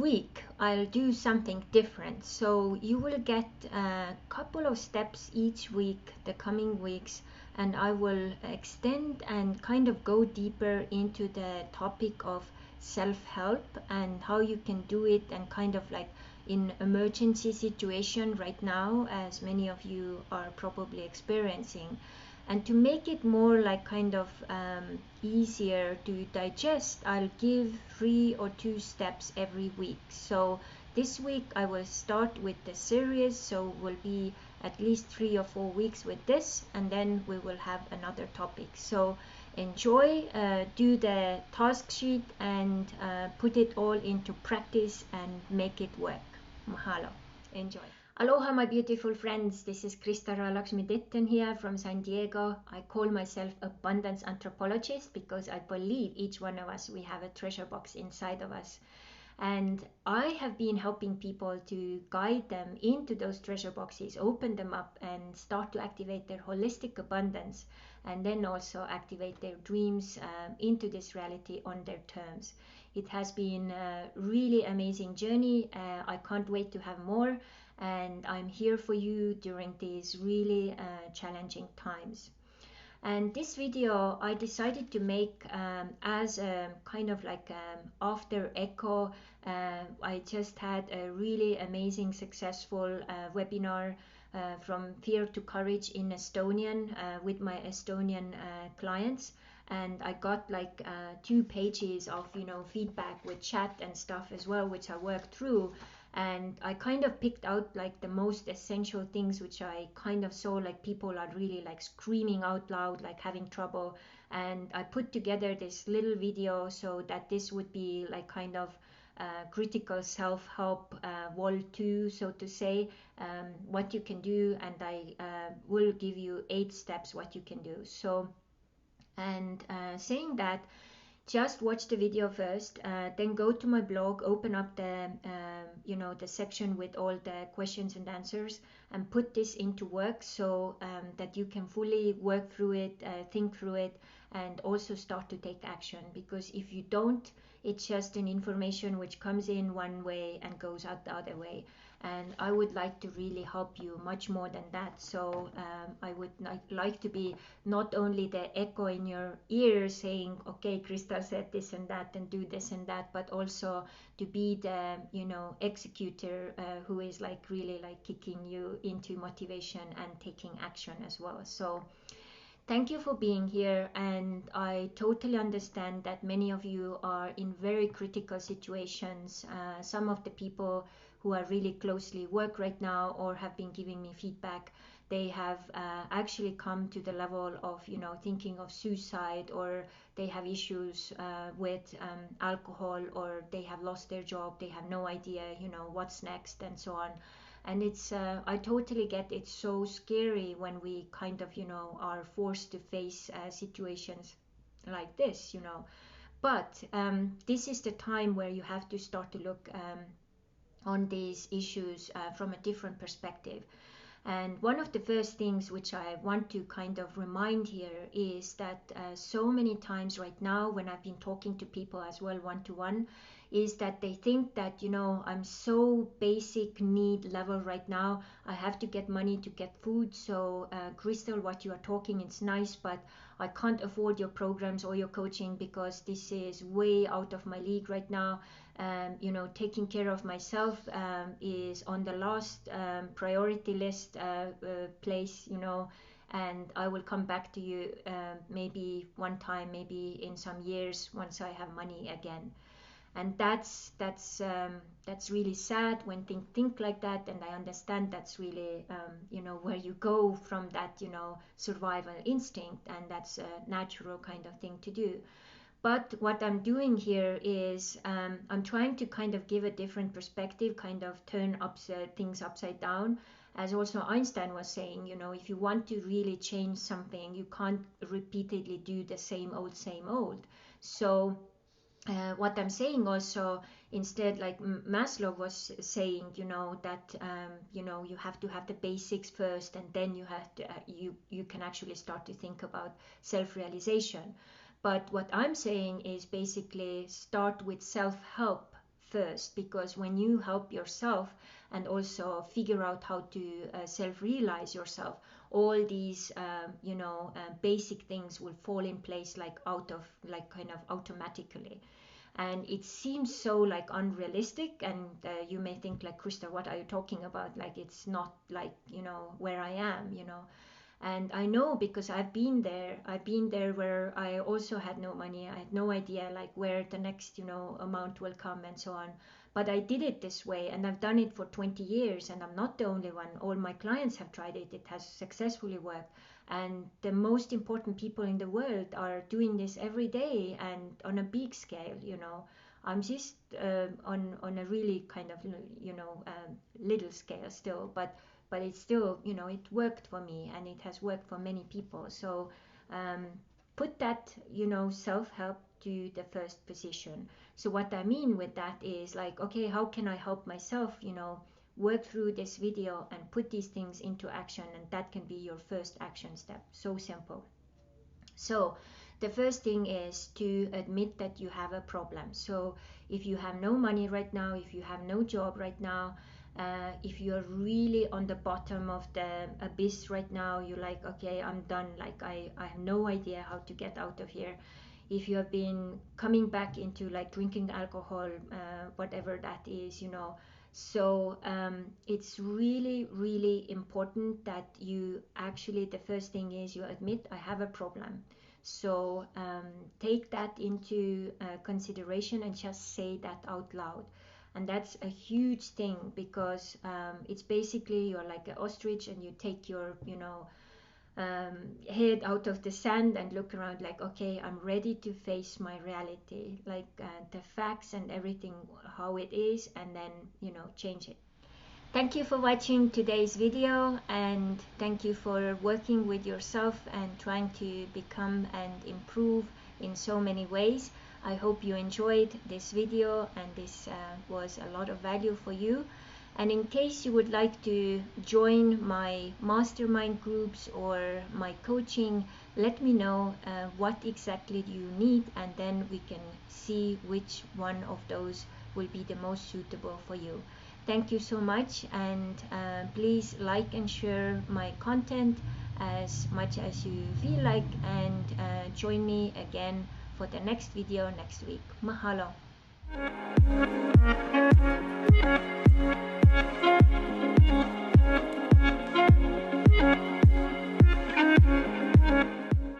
week I'll do something different. So you will get a couple of steps each week, the coming weeks, and I will extend and kind of go deeper into the topic of self-help and how you can do it, and kind of like in emergency situation right now, as many of you are probably experiencing. And to make it more like kind of easier to digest, I'll give 3 or 2 steps every week. So this week I will start with the series, so will be at least 3 or 4 weeks with this, and then we will have another topic. So enjoy, do the task sheet, and put it all into practice and make it work. Mahalo. Enjoy. Aloha, my beautiful friends. This is Krista Lakshmi here from San Diego. I call myself abundance anthropologist because I believe each one of us, we have a treasure box inside of us. And I have been helping people to guide them into those treasure boxes, open them up, and start to activate their holistic abundance, and then also activate their dreams into this reality on their terms. It has been a really amazing journey. I can't wait to have more, and I'm here for you during these really challenging times. And this video I decided to make as a kind of like after echo. I just had a really amazing successful webinar from fear to courage in Estonian with my Estonian clients, and I got like 2 pages of feedback with chat and stuff as well, which I worked through. And I kind of picked out like the most essential things which I kind of saw like people are really like screaming out loud, like having trouble. And I put together this little video so that this would be like kind of critical self-help wall 2, so to say, what you can do. And I will give you 8 steps what you can do. So, and saying that, just watch the video first, then go to my blog, open up the the section with all the questions and answers, and put this into work, so that you can fully work through it, think through it, and also start to take action. Because if you don't, it's just an information which comes in one way and goes out the other way. And I would like to really help you much more than that. So I would like to be not only the echo in your ear saying, okay, Crystal said this and that and do this and that, but also to be the executor who is like really like kicking you into motivation and taking action as well. So thank you for being here, and I totally understand that many of you are in very critical situations. Some of the people who are really closely work right now or have been giving me feedback, they have actually come to the level of thinking of suicide, or they have issues with alcohol, or they have lost their job, they have no idea what's next, and so on. And it's I totally get it's so scary when we kind of are forced to face situations like this. But this is the time where you have to start to look on these issues from a different perspective. And one of the first things which I want to kind of remind here is that so many times right now when I've been talking to people as well one-to-one, is that they think that I'm so basic need level right now, I have to get money to get food. So Crystal, what you are talking, it's nice, but I can't afford your programs or your coaching because this is way out of my league right now. Taking care of myself is on the last priority list place, and I will come back to you maybe one time, maybe in some years, once I have money again. And that's really sad when think like that, and I understand that's really where you go from that survival instinct, and that's a natural kind of thing to do. But what I'm doing here is I'm trying to kind of give a different perspective, kind of turn things upside down. As also Einstein was saying, if you want to really change something, you can't repeatedly do the same old. So what I'm saying also, instead, like Maslow was saying, that you have to have the basics first, and then you have to you can actually start to think about self-realization. But what I'm saying is basically start with self-help first, because when you help yourself and also figure out how to self-realize yourself, all these basic things will fall in place like kind of automatically. And it seems so like unrealistic, and you may think like, Krista, what are you talking about? Like, it's not like, where I am, and I know, because I've been there where I also had no money. I had no idea like where the next amount will come and so on, but I did it this way, and I've done it for 20 years, and I'm not the only one. All my clients have tried it. It has successfully worked, and the most important people in the world are doing this every day and on a big scale. I'm just on a really kind of little scale still, but it's still, it worked for me, and it has worked for many people. So put that self-help to the first position. So what I mean with that is like, okay, how can I help myself work through this video and put these things into action? And that can be your first action step. So simple. So the first thing is to admit that you have a problem. So if you have no money right now, if you have no job right now, if you're really on the bottom of the abyss right now, you're like, okay, I'm done, like I have no idea how to get out of here. If you have been coming back into like drinking alcohol, whatever that is, so it's really, really important that you actually, the first thing is you admit, I have a problem. So take that into consideration and just say that out loud. And that's a huge thing, because it's basically you're like an ostrich, and you take your head out of the sand and look around like, okay, I'm ready to face my reality, like the facts and everything how it is, and then change it. Thank you for watching today's video, and thank you for working with yourself and trying to become and improve in so many ways. I hope you enjoyed this video, and this was a lot of value for you. And in case you would like to join my mastermind groups or my coaching, let me know what exactly you need, and then we can see which one of those will be the most suitable for you. Thank you so much, and please like and share my content as much as you feel like, and join me again for the next video next week. Mahalo.